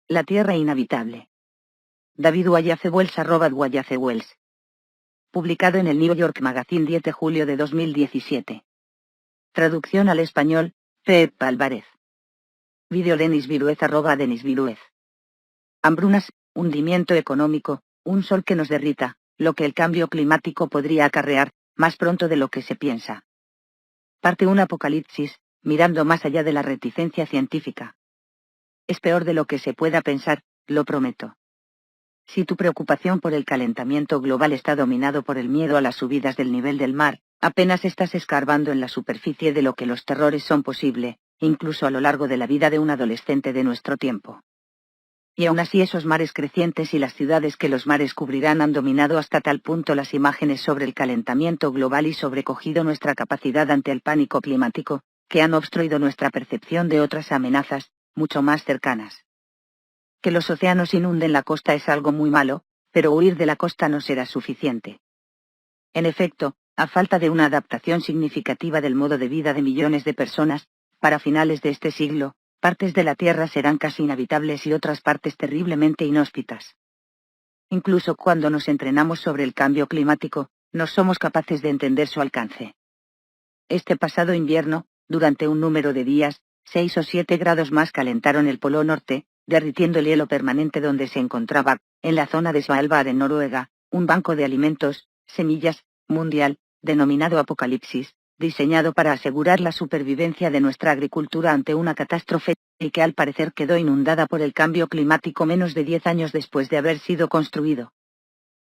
La Tierra inhabitable. David Wallace Wells @Wallace Wells. Publicado en el New York Magazine 10 de julio de 2017. Traducción al español, Pep Álvarez. Vídeo Denis Viruez @Denis Viruez. Hambrunas, hundimiento económico, un sol que nos derrita, lo que el cambio climático podría acarrear, más pronto de lo que se piensa. Parte un apocalipsis, mirando más allá de la reticencia científica. Es peor de lo que se pueda pensar, lo prometo. Si tu preocupación por el calentamiento global está dominado por el miedo a las subidas del nivel del mar, apenas estás escarbando en la superficie de lo que los terrores son posible, incluso a lo largo de la vida de un adolescente de nuestro tiempo. Y aún así esos mares crecientes y las ciudades que los mares cubrirán han dominado hasta tal punto las imágenes sobre el calentamiento global y sobrecogido nuestra capacidad ante el pánico climático, que han obstruido nuestra percepción de otras amenazas, mucho más cercanas. Que los océanos inunden la costa es algo muy malo, pero huir de la costa no será suficiente. En efecto, a falta de una adaptación significativa del modo de vida de millones de personas, para finales de este siglo, partes de la Tierra serán casi inhabitables y otras partes terriblemente inhóspitas. Incluso cuando nos entrenamos sobre el cambio climático, no somos capaces de entender su alcance. Este pasado invierno, durante un número de días, 6 o 7 grados más calentaron el Polo Norte, derritiendo el hielo permanente donde se encontraba, en la zona de Svalbard en Noruega, un banco de alimentos, semillas, mundial, denominado Apocalipsis, diseñado para asegurar la supervivencia de nuestra agricultura ante una catástrofe, y que al parecer quedó inundada por el cambio climático menos de 10 años después de haber sido construido.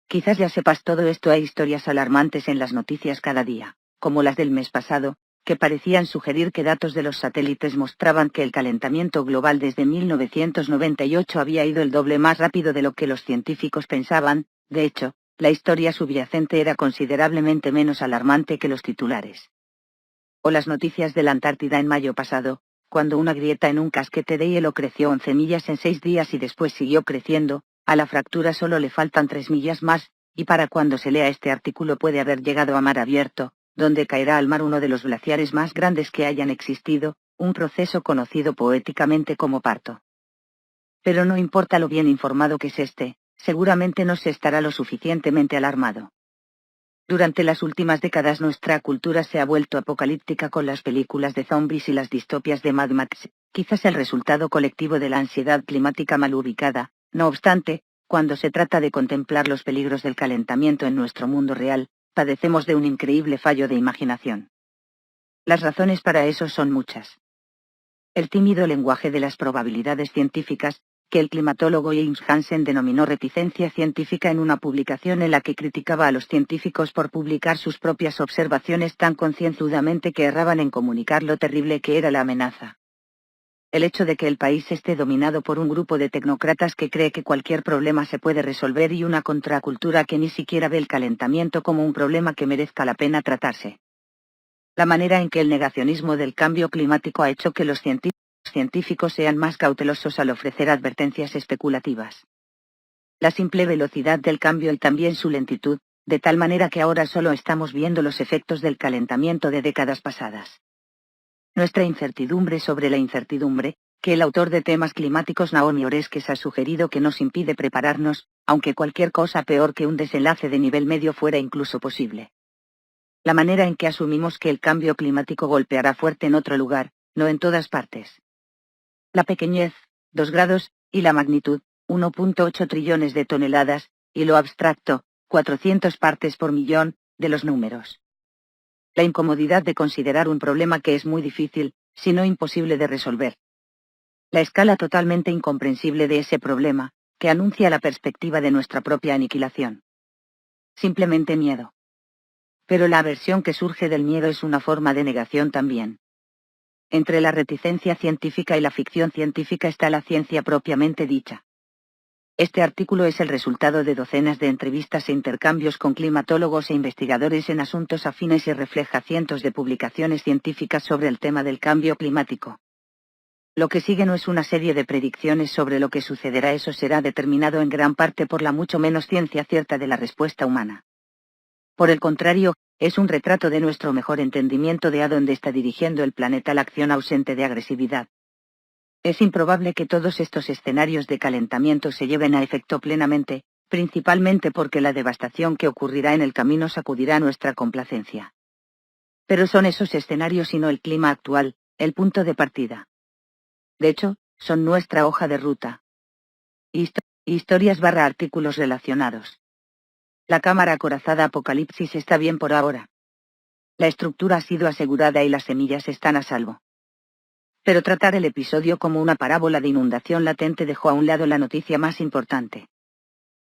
Quizás ya sepas todo esto. Hay historias alarmantes en las noticias cada día, como las del mes pasado, que parecían sugerir que datos de los satélites mostraban que el calentamiento global desde 1998 había ido el doble más rápido de lo que los científicos pensaban. De hecho, la historia subyacente era considerablemente menos alarmante que los titulares. O las noticias de la Antártida en mayo pasado, cuando una grieta en un casquete de hielo creció 11 millas en 6 días y después siguió creciendo, a la fractura solo le faltan 3 millas más, y para cuando se lea este artículo puede haber llegado a mar abierto, donde caerá al mar uno de los glaciares más grandes que hayan existido, un proceso conocido poéticamente como parto. Pero no importa lo bien informado que se esté, seguramente no se estará lo suficientemente alarmado. Durante las últimas décadas nuestra cultura se ha vuelto apocalíptica con las películas de zombies y las distopias de Mad Max, quizás el resultado colectivo de la ansiedad climática mal ubicada. No obstante, cuando se trata de contemplar los peligros del calentamiento en nuestro mundo real, padecemos de un increíble fallo de imaginación. Las razones para eso son muchas. El tímido lenguaje de las probabilidades científicas, que el climatólogo James Hansen denominó reticencia científica en una publicación en la que criticaba a los científicos por publicar sus propias observaciones tan concienzudamente que erraban en comunicar lo terrible que era la amenaza. El hecho de que el país esté dominado por un grupo de tecnócratas que cree que cualquier problema se puede resolver y una contracultura que ni siquiera ve el calentamiento como un problema que merezca la pena tratarse. La manera en que el negacionismo del cambio climático ha hecho que los científicos sean más cautelosos al ofrecer advertencias especulativas. La simple velocidad del cambio y también su lentitud, de tal manera que ahora solo estamos viendo los efectos del calentamiento de décadas pasadas. Nuestra incertidumbre sobre la incertidumbre, que el autor de temas climáticos Naomi Oreskes ha sugerido que nos impide prepararnos, aunque cualquier cosa peor que un desenlace de nivel medio fuera incluso posible. La manera en que asumimos que el cambio climático golpeará fuerte en otro lugar, no en todas partes. La pequeñez, 2 grados, y la magnitud, 1.8 trillones de toneladas, y lo abstracto, 400 partes por millón, de los números. La incomodidad de considerar un problema que es muy difícil, si no imposible de resolver. La escala totalmente incomprensible de ese problema, que anuncia la perspectiva de nuestra propia aniquilación. Simplemente miedo. Pero la aversión que surge del miedo es una forma de negación también. Entre la reticencia científica y la ficción científica está la ciencia propiamente dicha. Este artículo es el resultado de docenas de entrevistas e intercambios con climatólogos e investigadores en asuntos afines y refleja cientos de publicaciones científicas sobre el tema del cambio climático. Lo que sigue no es una serie de predicciones sobre lo que sucederá, eso será determinado en gran parte por la mucho menos ciencia cierta de la respuesta humana. Por el contrario, es un retrato de nuestro mejor entendimiento de a dónde está dirigiendo el planeta la acción ausente de agresividad. Es improbable que todos estos escenarios de calentamiento se lleven a efecto plenamente, principalmente porque la devastación que ocurrirá en el camino sacudirá nuestra complacencia. Pero son esos escenarios y no el clima actual, el punto de partida. De hecho, son nuestra hoja de ruta. Historias/artículos relacionados. La cámara acorazada Apocalipsis está bien por ahora. La estructura ha sido asegurada y las semillas están a salvo. Pero tratar el episodio como una parábola de inundación latente dejó a un lado la noticia más importante.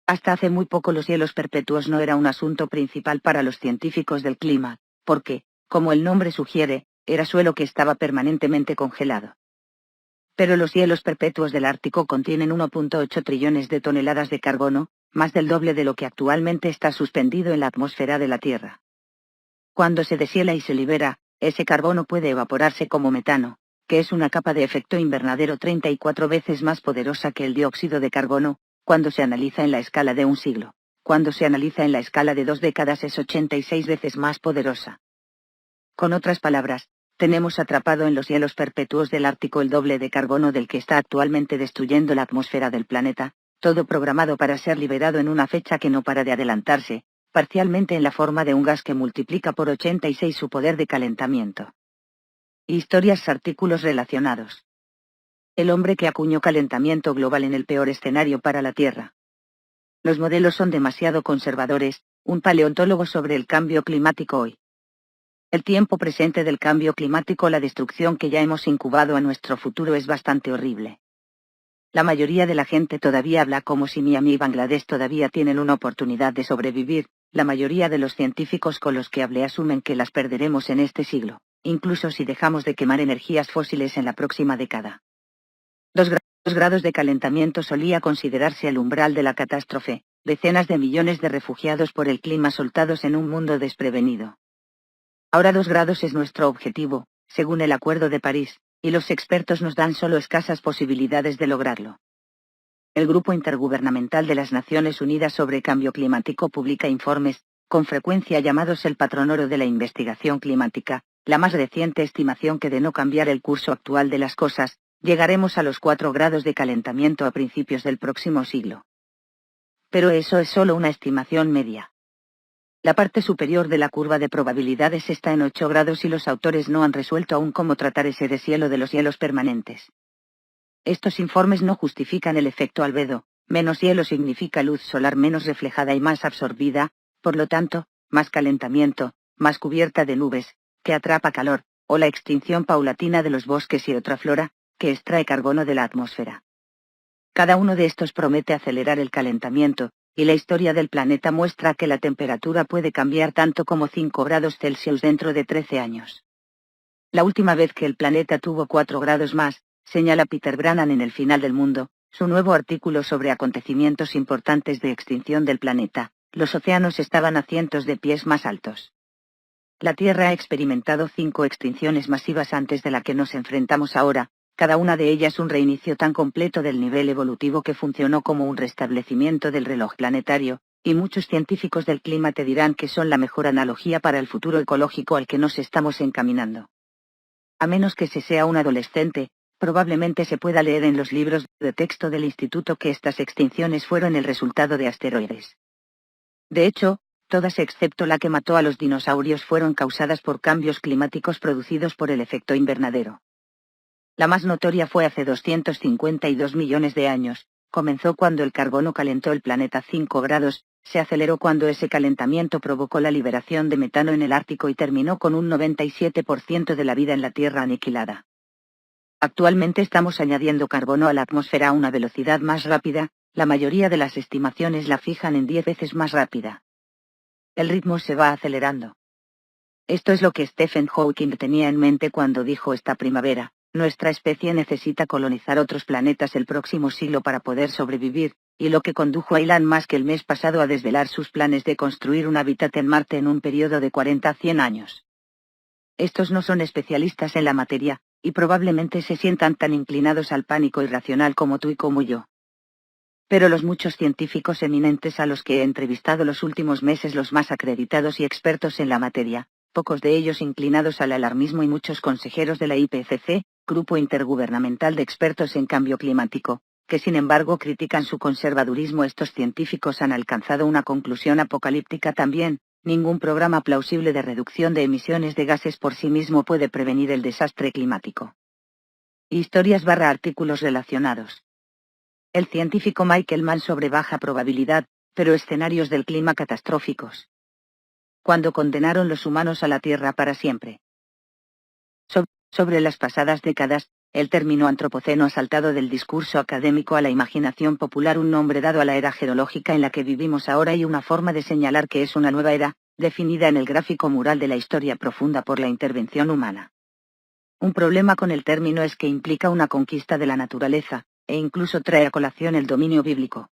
Hasta hace muy poco los hielos perpetuos no era un asunto principal para los científicos del clima, porque, como el nombre sugiere, era suelo que estaba permanentemente congelado. Pero los hielos perpetuos del Ártico contienen 1.8 trillones de toneladas de carbono, más del doble de lo que actualmente está suspendido en la atmósfera de la Tierra. Cuando se deshiela y se libera, ese carbono puede evaporarse como metano, que es una capa de efecto invernadero 34 veces más poderosa que el dióxido de carbono, cuando se analiza en la escala de un siglo. Cuando se analiza en la escala de 2 décadas es 86 veces más poderosa. Con otras palabras, tenemos atrapado en los hielos perpetuos del Ártico el doble de carbono del que está actualmente destruyendo la atmósfera del planeta, todo programado para ser liberado en una fecha que no para de adelantarse, parcialmente en la forma de un gas que multiplica por 86 su poder de calentamiento. Historias/artículos relacionados. El hombre que acuñó calentamiento global en el peor escenario para la Tierra. Los modelos son demasiado conservadores, un paleontólogo sobre el cambio climático hoy. El tiempo presente del cambio climático, la destrucción que ya hemos incubado a nuestro futuro es bastante horrible. La mayoría de la gente todavía habla como si Miami y Bangladesh todavía tienen una oportunidad de sobrevivir, la mayoría de los científicos con los que hablé asumen que las perderemos en este siglo, incluso si dejamos de quemar energías fósiles en la próxima década. 2 grados de calentamiento solía considerarse el umbral de la catástrofe, decenas de millones de refugiados por el clima soltados en un mundo desprevenido. Ahora 2 grados es nuestro objetivo, según el Acuerdo de París, y los expertos nos dan solo escasas posibilidades de lograrlo. El Grupo Intergubernamental de las Naciones Unidas sobre Cambio Climático publica informes, con frecuencia llamados el Patrón Oro de la Investigación Climática. La más reciente estimación que de no cambiar el curso actual de las cosas, llegaremos a los 4 grados de calentamiento a principios del próximo siglo. Pero eso es solo una estimación media. La parte superior de la curva de probabilidades está en 8 grados y los autores no han resuelto aún cómo tratar ese deshielo de los hielos permanentes. Estos informes no justifican el efecto albedo, menos hielo significa luz solar menos reflejada y más absorbida, por lo tanto, más calentamiento, más cubierta de nubes, que atrapa calor, o la extinción paulatina de los bosques y otra flora, que extrae carbono de la atmósfera. Cada uno de estos promete acelerar el calentamiento, y la historia del planeta muestra que la temperatura puede cambiar tanto como 5 grados Celsius dentro de 13 años. La última vez que el planeta tuvo 4 grados más, señala Peter Brannan en El final del mundo, su nuevo artículo sobre acontecimientos importantes de extinción del planeta, los océanos estaban a cientos de pies más altos. La Tierra ha experimentado 5 extinciones masivas antes de la que nos enfrentamos ahora, cada una de ellas un reinicio tan completo del nivel evolutivo que funcionó como un restablecimiento del reloj planetario, y muchos científicos del clima te dirán que son la mejor analogía para el futuro ecológico al que nos estamos encaminando. A menos que se sea un adolescente, probablemente se pueda leer en los libros de texto del instituto que estas extinciones fueron el resultado de asteroides. De hecho, todas excepto la que mató a los dinosaurios fueron causadas por cambios climáticos producidos por el efecto invernadero. La más notoria fue hace 252 millones de años, comenzó cuando el carbono calentó el planeta 5 grados, se aceleró cuando ese calentamiento provocó la liberación de metano en el Ártico y terminó con un 97% de la vida en la Tierra aniquilada. Actualmente estamos añadiendo carbono a la atmósfera a una velocidad más rápida, la mayoría de las estimaciones la fijan en 10 veces más rápida. El ritmo se va acelerando. Esto es lo que Stephen Hawking tenía en mente cuando dijo esta primavera: nuestra especie necesita colonizar otros planetas el próximo siglo para poder sobrevivir, y lo que condujo a Elon Musk el mes pasado a desvelar sus planes de construir un hábitat en Marte en un periodo de 40 a 100 años. Estos no son especialistas en la materia, y probablemente se sientan tan inclinados al pánico irracional como tú y como yo. Pero los muchos científicos eminentes a los que he entrevistado los últimos meses, los más acreditados y expertos en la materia, pocos de ellos inclinados al alarmismo y muchos consejeros de la IPCC, grupo intergubernamental de expertos en cambio climático, que sin embargo critican su conservadurismo. Estos científicos han alcanzado una conclusión apocalíptica también: ningún programa plausible de reducción de emisiones de gases por sí mismo puede prevenir el desastre climático. Historias/artículos relacionados. El científico Michael Mann sobre baja probabilidad, pero escenarios del clima catastróficos. Cuando condenaron los humanos a la Tierra para siempre. Sobre las pasadas décadas, el término antropoceno ha saltado del discurso académico a la imaginación popular, un nombre dado a la era geológica en la que vivimos ahora y una forma de señalar que es una nueva era, definida en el gráfico mural de la historia profunda por la intervención humana. Un problema con el término es que implica una conquista de la naturaleza, e incluso trae a colación el dominio bíblico.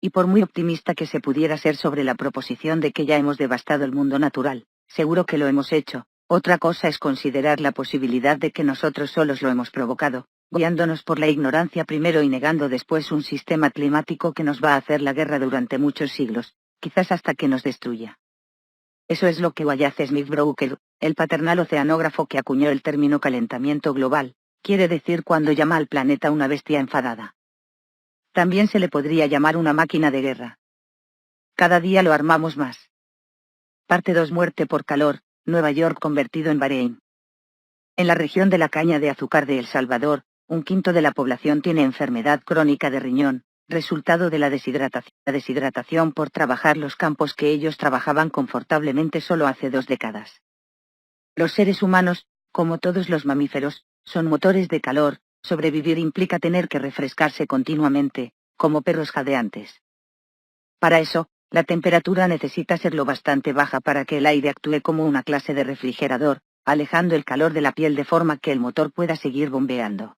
Y por muy optimista que se pudiera ser sobre la proposición de que ya hemos devastado el mundo natural, seguro que lo hemos hecho. Otra cosa es considerar la posibilidad de que nosotros solos lo hemos provocado, guiándonos por la ignorancia primero y negando después un sistema climático que nos va a hacer la guerra durante muchos siglos, quizás hasta que nos destruya. Eso es lo que Wallace Smith Brooker, el paternal oceanógrafo que acuñó el término calentamiento global, quiere decir cuando llama al planeta una bestia enfadada. También se le podría llamar una máquina de guerra. Cada día lo armamos más. Parte 2: Muerte por calor, Nueva York convertido en Bahrein. En la región de la caña de azúcar de El Salvador, 1/5 de la población tiene enfermedad crónica de riñón, resultado de la deshidratación por trabajar los campos que ellos trabajaban confortablemente solo hace 2 décadas. Los seres humanos, como todos los mamíferos, son motores de calor. Sobrevivir implica tener que refrescarse continuamente, como perros jadeantes. Para eso, la temperatura necesita ser lo bastante baja para que el aire actúe como una clase de refrigerador, alejando el calor de la piel de forma que el motor pueda seguir bombeando.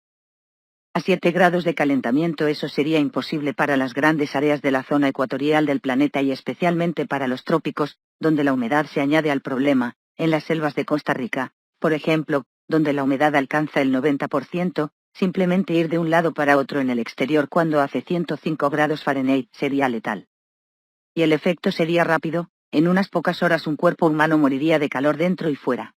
A 7 grados de calentamiento eso sería imposible para las grandes áreas de la zona ecuatorial del planeta y especialmente para los trópicos, donde la humedad se añade al problema. En las selvas de Costa Rica, por ejemplo, donde la humedad alcanza el 90%, simplemente ir de un lado para otro en el exterior cuando hace 105 grados Fahrenheit sería letal. Y el efecto sería rápido: en unas pocas horas un cuerpo humano moriría de calor dentro y fuera.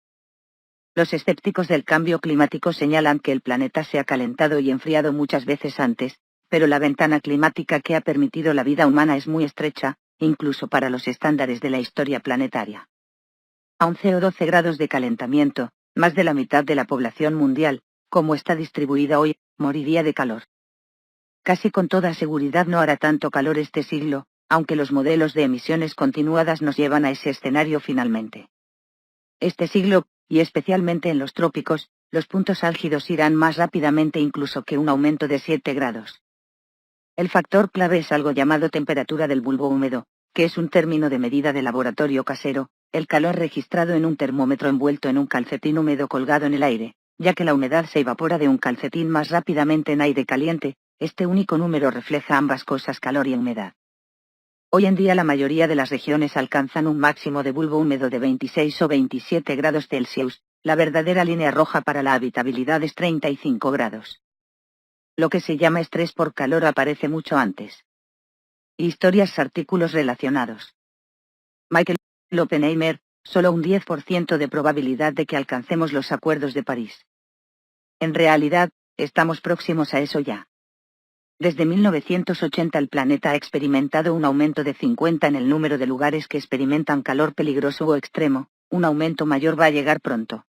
Los escépticos del cambio climático señalan que el planeta se ha calentado y enfriado muchas veces antes, pero la ventana climática que ha permitido la vida humana es muy estrecha, incluso para los estándares de la historia planetaria. A 11 o 12 grados de calentamiento, más de la mitad de la población mundial, como está distribuida hoy, moriría de calor. Casi con toda seguridad no hará tanto calor este siglo, aunque los modelos de emisiones continuadas nos llevan a ese escenario finalmente. Este siglo, y especialmente en los trópicos, los puntos álgidos irán más rápidamente incluso que un aumento de 7 grados. El factor clave es algo llamado temperatura del bulbo húmedo, que es un término de medida de laboratorio casero, el calor registrado en un termómetro envuelto en un calcetín húmedo colgado en el aire, ya que la humedad se evapora de un calcetín más rápidamente en aire caliente. Este único número refleja ambas cosas, calor y humedad. Hoy en día la mayoría de las regiones alcanzan un máximo de bulbo húmedo de 26 o 27 grados Celsius, la verdadera línea roja para la habitabilidad es 35 grados. Lo que se llama estrés por calor aparece mucho antes. Artículos relacionados. Michael Oppenheimer, solo un 10% de probabilidad de que alcancemos los acuerdos de París. En realidad, estamos próximos a eso ya. Desde 1980 el planeta ha experimentado un aumento de 50 en el número de lugares que experimentan calor peligroso o extremo. Un aumento mayor va a llegar pronto.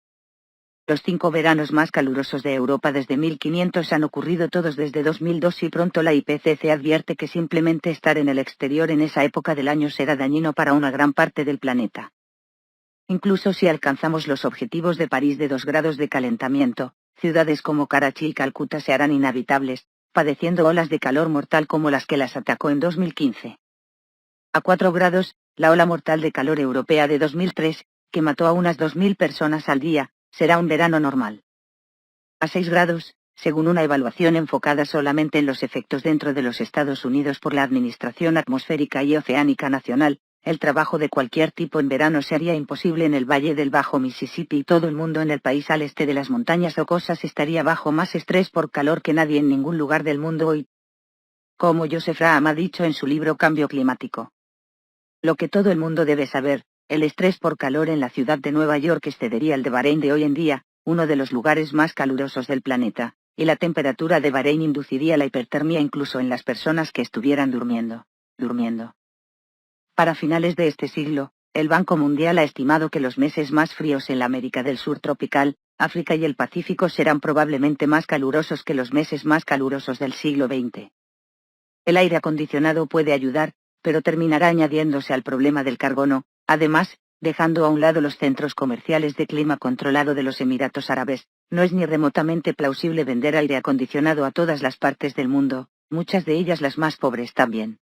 Los 5 veranos más calurosos de Europa desde 1500 han ocurrido todos desde 2002 y pronto la IPCC advierte que simplemente estar en el exterior en esa época del año será dañino para una gran parte del planeta. Incluso si alcanzamos los objetivos de París de 2 grados de calentamiento, ciudades como Karachi y Calcuta se harán inhabitables, padeciendo olas de calor mortal como las que las atacó en 2015. A 4 grados, la ola mortal de calor europea de 2003, que mató a unas 2000 personas al día, será un verano normal. A 6 grados, según una evaluación enfocada solamente en los efectos dentro de los Estados Unidos por la Administración Atmosférica y Oceánica Nacional, el trabajo de cualquier tipo en verano sería imposible en el Valle del Bajo Mississippi y todo el mundo en el país al este de las montañas rocosas estaría bajo más estrés por calor que nadie en ningún lugar del mundo hoy. Como Joseph Graham ha dicho en su libro Cambio Climático. Lo que todo el mundo debe saber: el estrés por calor en la ciudad de Nueva York excedería el de Bahrein de hoy en día, uno de los lugares más calurosos del planeta, y la temperatura de Bahrein induciría la hipertermia incluso en las personas que estuvieran durmiendo. Para finales de este siglo, el Banco Mundial ha estimado que los meses más fríos en la América del Sur tropical, África y el Pacífico serán probablemente más calurosos que los meses más calurosos del siglo XX. El aire acondicionado puede ayudar, pero terminará añadiéndose al problema del carbono, además, dejando a un lado los centros comerciales de clima controlado de los Emiratos Árabes, no es ni remotamente plausible vender aire acondicionado a todas las partes del mundo, muchas de ellas las más pobres también.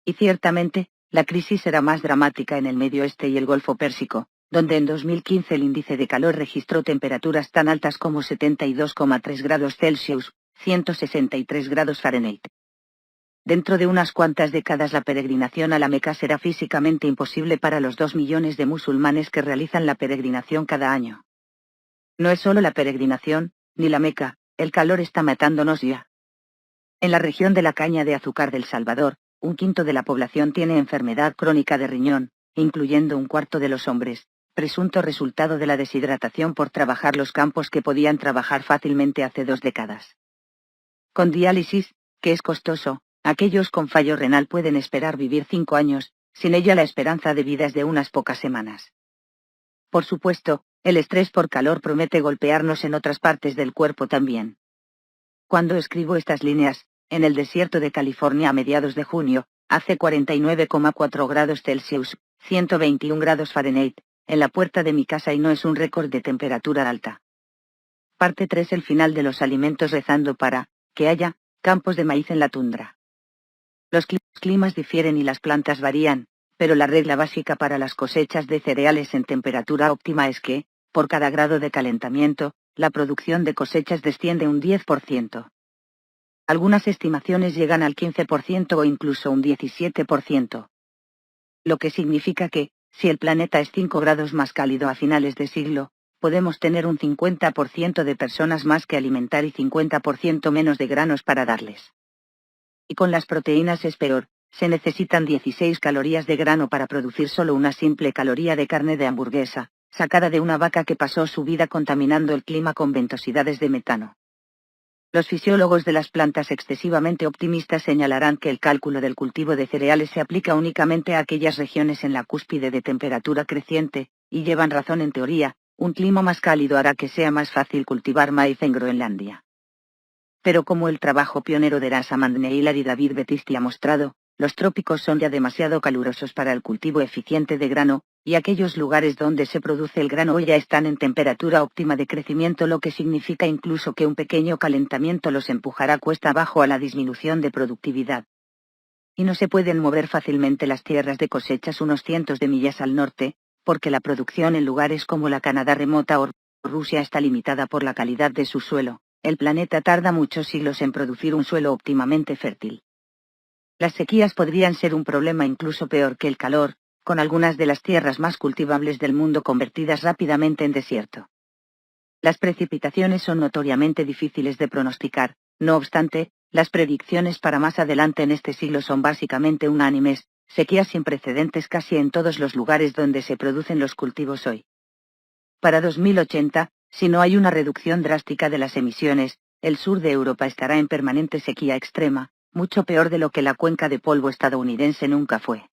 Y ciertamente, la crisis será más dramática en el Medio Oeste y el Golfo Pérsico, donde en 2015 el índice de calor registró temperaturas tan altas como 72,3 grados Celsius, 163 grados Fahrenheit. Dentro de unas cuantas décadas la peregrinación a la Meca será físicamente imposible para los 2 millones de musulmanes que realizan la peregrinación cada año. No es solo la peregrinación, ni la Meca, el calor está matándonos ya. En la región de la caña de azúcar del Salvador, 1/5 de la población tiene enfermedad crónica de riñón, incluyendo 1/4 de los hombres, presunto resultado de la deshidratación por trabajar los campos que podían trabajar fácilmente hace 2 décadas. Con diálisis, que es costoso, aquellos con fallo renal pueden esperar vivir 5 años, sin ella la esperanza de vida es de unas pocas semanas. Por supuesto, el estrés por calor promete golpearnos en otras partes del cuerpo también. Cuando escribo estas líneas, en el desierto de California a mediados de junio, hace 49,4 grados Celsius, 121 grados Fahrenheit, en la puerta de mi casa y no es un récord de temperatura alta. Parte 3. El final de los alimentos rezando para que haya campos de maíz en la tundra. Los climas difieren y las plantas varían, pero la regla básica para las cosechas de cereales en temperatura óptima es que, por cada grado de calentamiento, la producción de cosechas desciende un 10%. Algunas estimaciones llegan al 15% o incluso un 17%. Lo que significa que, si el planeta es 5 grados más cálido a finales de siglo, podemos tener un 50% de personas más que alimentar y 50% menos de granos para darles. Y con las proteínas es peor, se necesitan 16 calorías de grano para producir solo una simple caloría de carne de hamburguesa, sacada de una vaca que pasó su vida contaminando el clima con ventosidades de metano. Los fisiólogos de las plantas excesivamente optimistas señalarán que el cálculo del cultivo de cereales se aplica únicamente a aquellas regiones en la cúspide de temperatura creciente, y llevan razón en teoría, un clima más cálido hará que sea más fácil cultivar maíz en Groenlandia. Pero como el trabajo pionero de Rasamand Neillard y David Battisti ha mostrado, los trópicos son ya demasiado calurosos para el cultivo eficiente de grano, y aquellos lugares donde se produce el grano hoy ya están en temperatura óptima de crecimiento, lo que significa incluso que un pequeño calentamiento los empujará cuesta abajo a la disminución de productividad. Y no se pueden mover fácilmente las tierras de cosechas unos cientos de millas al norte, porque la producción en lugares como la Canadá remota o Rusia está limitada por la calidad de su suelo. El planeta tarda muchos siglos en producir un suelo óptimamente fértil. Las sequías podrían ser un problema incluso peor que el calor, con algunas de las tierras más cultivables del mundo convertidas rápidamente en desierto. Las precipitaciones son notoriamente difíciles de pronosticar, no obstante, las predicciones para más adelante en este siglo son básicamente unánimes, sequías sin precedentes casi en todos los lugares donde se producen los cultivos hoy. Para 2080, si no hay una reducción drástica de las emisiones, el sur de Europa estará en permanente sequía extrema, mucho peor de lo que la cuenca de polvo estadounidense nunca fue.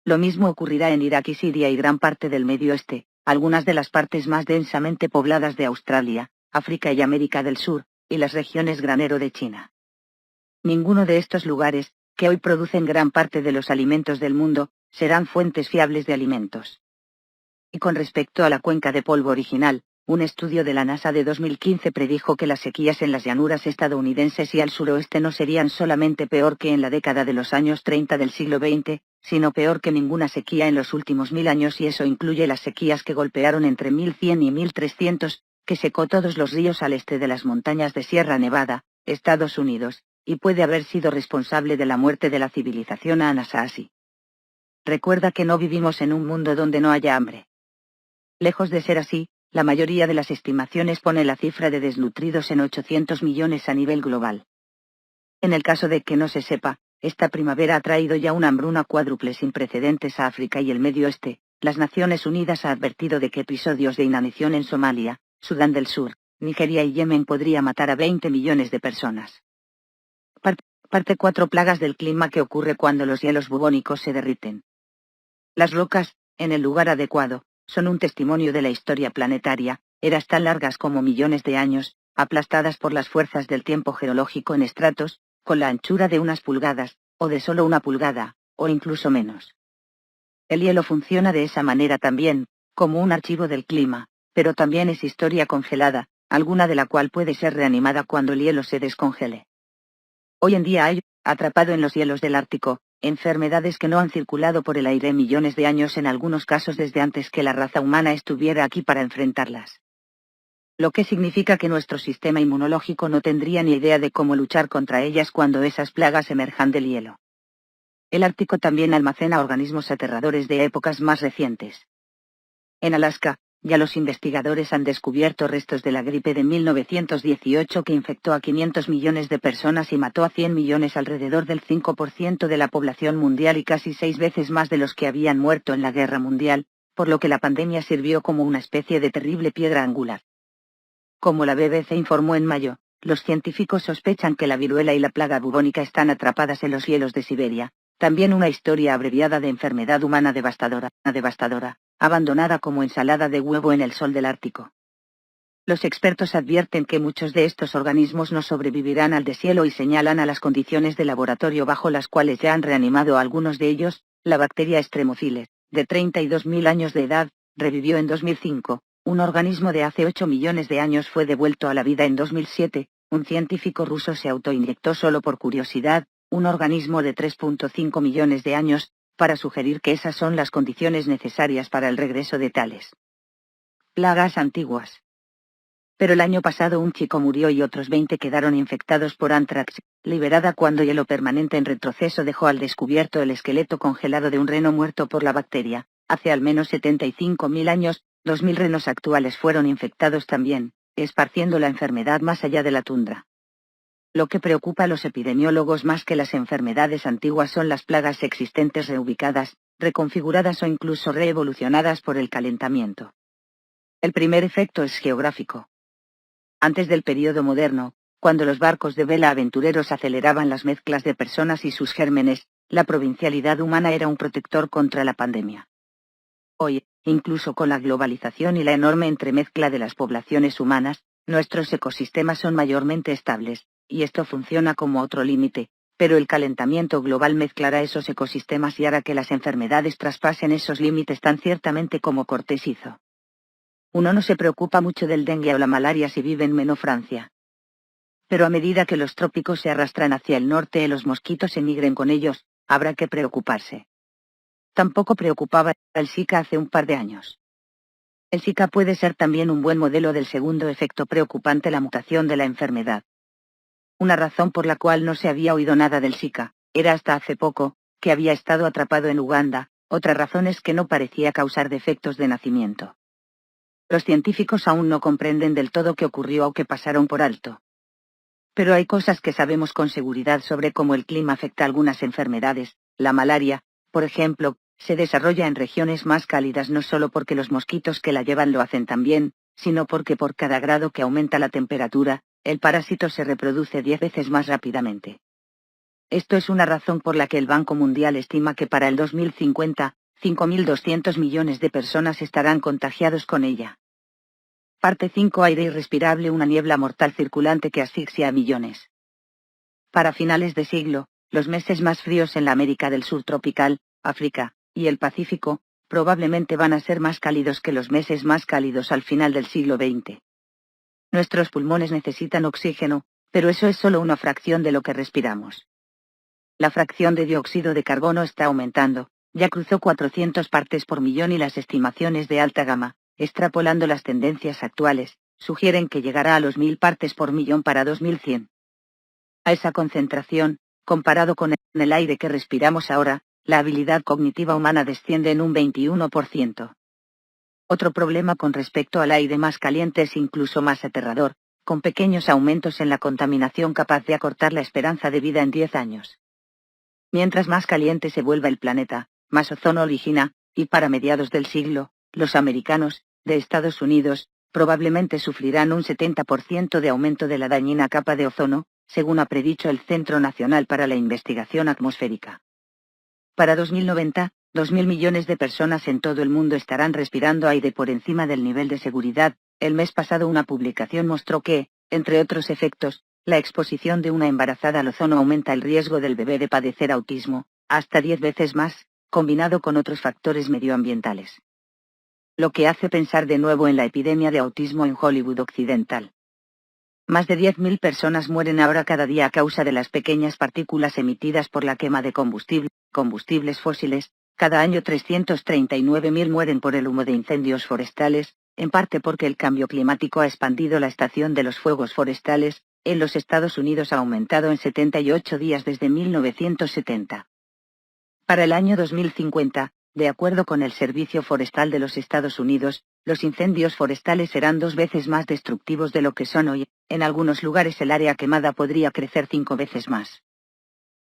Lo mismo ocurrirá en Irak y Siria y gran parte del Medio Oeste, algunas de las partes más densamente pobladas de Australia, África y América del Sur, y las regiones granero de China. Ninguno de estos lugares, que hoy producen gran parte de los alimentos del mundo, serán fuentes fiables de alimentos. Y con respecto a la cuenca de polvo original, un estudio de la NASA de 2015 predijo que las sequías en las llanuras estadounidenses y al suroeste no serían solamente peor que en la década de los años 30 del siglo XX, sino peor que ninguna sequía en los últimos 1000 años, y eso incluye las sequías que golpearon entre 1100 y 1300, que secó todos los ríos al este de las montañas de Sierra Nevada, Estados Unidos, y puede haber sido responsable de la muerte de la civilización Anasazi. Recuerda que no vivimos en un mundo donde no haya hambre. Lejos de ser así, la mayoría de las estimaciones pone la cifra de desnutridos en 800 millones a nivel global. En el caso de que no se sepa, esta primavera ha traído ya una hambruna cuádruple sin precedentes a África y el Medio Oeste. Las Naciones Unidas ha advertido de que episodios de inanición en Somalia, Sudán del Sur, Nigeria y Yemen podría matar a 20 millones de personas. Parte 4. Plagas del clima que ocurre cuando los hielos bubónicos se derriten. Las rocas, en el lugar adecuado, son un testimonio de la historia planetaria, eras tan largas como millones de años, aplastadas por las fuerzas del tiempo geológico en estratos, con la anchura de unas pulgadas, o de solo una pulgada, o incluso menos. El hielo funciona de esa manera también, como un archivo del clima, pero también es historia congelada, alguna de la cual puede ser reanimada cuando el hielo se descongele. Hoy en día hay, atrapado en los hielos del Ártico, enfermedades que no han circulado por el aire millones de años, en algunos casos desde antes que la raza humana estuviera aquí para enfrentarlas. Lo que significa que nuestro sistema inmunológico no tendría ni idea de cómo luchar contra ellas cuando esas plagas emerjan del hielo. El Ártico también almacena organismos aterradores de épocas más recientes. En Alaska, ya los investigadores han descubierto restos de la gripe de 1918 que infectó a 500 millones de personas y mató a 100 millones, alrededor del 5% de la población mundial y casi 6 veces más de los que habían muerto en la Guerra Mundial, por lo que la pandemia sirvió como una especie de terrible piedra angular. Como la BBC informó en mayo, los científicos sospechan que la viruela y la plaga bubónica están atrapadas en los hielos de Siberia, también una historia abreviada de enfermedad humana devastadora, abandonada como ensalada de huevo en el sol del Ártico. Los expertos advierten que muchos de estos organismos no sobrevivirán al deshielo y señalan a las condiciones de laboratorio bajo las cuales ya han reanimado a algunos de ellos. La bacteria Extremophile, de 32.000 años de edad, revivió en 2005, un organismo de hace 8 millones de años fue devuelto a la vida en 2007, un científico ruso se autoinyectó solo por curiosidad, un organismo de 3.5 millones de años, para sugerir que esas son las condiciones necesarias para el regreso de tales plagas antiguas. Pero el año pasado un chico murió y otros 20 quedaron infectados por anthrax, liberada cuando hielo permanente en retroceso dejó al descubierto el esqueleto congelado de un reno muerto por la bacteria. Hace al menos 75.000 años, 2.000 renos actuales fueron infectados también, esparciendo la enfermedad más allá de la tundra. Lo que preocupa a los epidemiólogos más que las enfermedades antiguas son las plagas existentes reubicadas, reconfiguradas o incluso reevolucionadas por el calentamiento. El primer efecto es geográfico. Antes del período moderno, cuando los barcos de vela aventureros aceleraban las mezclas de personas y sus gérmenes, la provincialidad humana era un protector contra la pandemia. Hoy, incluso con la globalización y la enorme entremezcla de las poblaciones humanas, nuestros ecosistemas son mayormente estables, y esto funciona como otro límite, pero el calentamiento global mezclará esos ecosistemas y hará que las enfermedades traspasen esos límites tan ciertamente como Cortés hizo. Uno no se preocupa mucho del dengue o la malaria si vive en Menofrancia. Pero a medida que los trópicos se arrastran hacia el norte y los mosquitos emigren con ellos, habrá que preocuparse. Tampoco preocupaba el Zika hace un par de años. El Zika puede ser también un buen modelo del segundo efecto preocupante, la mutación de la enfermedad. Una razón por la cual no se había oído nada del Zika, era hasta hace poco, que había estado atrapado en Uganda, otra razón es que no parecía causar defectos de nacimiento. Los científicos aún no comprenden del todo qué ocurrió o qué pasaron por alto. Pero hay cosas que sabemos con seguridad sobre cómo el clima afecta a algunas enfermedades. La malaria, por ejemplo, se desarrolla en regiones más cálidas no solo porque los mosquitos que la llevan lo hacen también, sino porque por cada grado que aumenta la temperatura, el parásito se reproduce 10 veces más rápidamente. Esto es una razón por la que el Banco Mundial estima que para el 2050, 5.200 millones de personas estarán contagiados con ella. Parte 5. Aire irrespirable, una niebla mortal circulante que asfixia a millones. Para finales de siglo, los meses más fríos en la América del Sur tropical, África, y el Pacífico, probablemente van a ser más cálidos que los meses más cálidos al final del siglo XX. Nuestros pulmones necesitan oxígeno, pero eso es solo una fracción de lo que respiramos. La fracción de dióxido de carbono está aumentando, ya cruzó 400 partes por millón y las estimaciones de alta gama, extrapolando las tendencias actuales, sugieren que llegará a los 1.000 partes por millón para 2100. A esa concentración, comparado con el aire que respiramos ahora, la habilidad cognitiva humana desciende en un 21%. Otro problema con respecto al aire más caliente es incluso más aterrador, con pequeños aumentos en la contaminación capaz de acortar la esperanza de vida en 10 años. Mientras más caliente se vuelva el planeta, más ozono origina, y para mediados del siglo, los americanos, de Estados Unidos, probablemente sufrirán un 70% de aumento de la dañina capa de ozono, según ha predicho el Centro Nacional para la Investigación Atmosférica. Para 2090, 2.000 millones de personas en todo el mundo estarán respirando aire por encima del nivel de seguridad. El mes pasado una publicación mostró que, entre otros efectos, la exposición de una embarazada al ozono aumenta el riesgo del bebé de padecer autismo, hasta 10 veces más, combinado con otros factores medioambientales. Lo que hace pensar de nuevo en la epidemia de autismo en Hollywood Occidental. Más de 10.000 personas mueren ahora cada día a causa de las pequeñas partículas emitidas por la quema de combustibles fósiles. Cada año 339.000 mueren por el humo de incendios forestales, en parte porque el cambio climático ha expandido la estación de los fuegos forestales. En los Estados Unidos ha aumentado en 78 días desde 1970. Para el año 2050, de acuerdo con el Servicio Forestal de los Estados Unidos, los incendios forestales serán 2 veces más destructivos de lo que son hoy. En algunos lugares el área quemada podría crecer 5 veces más.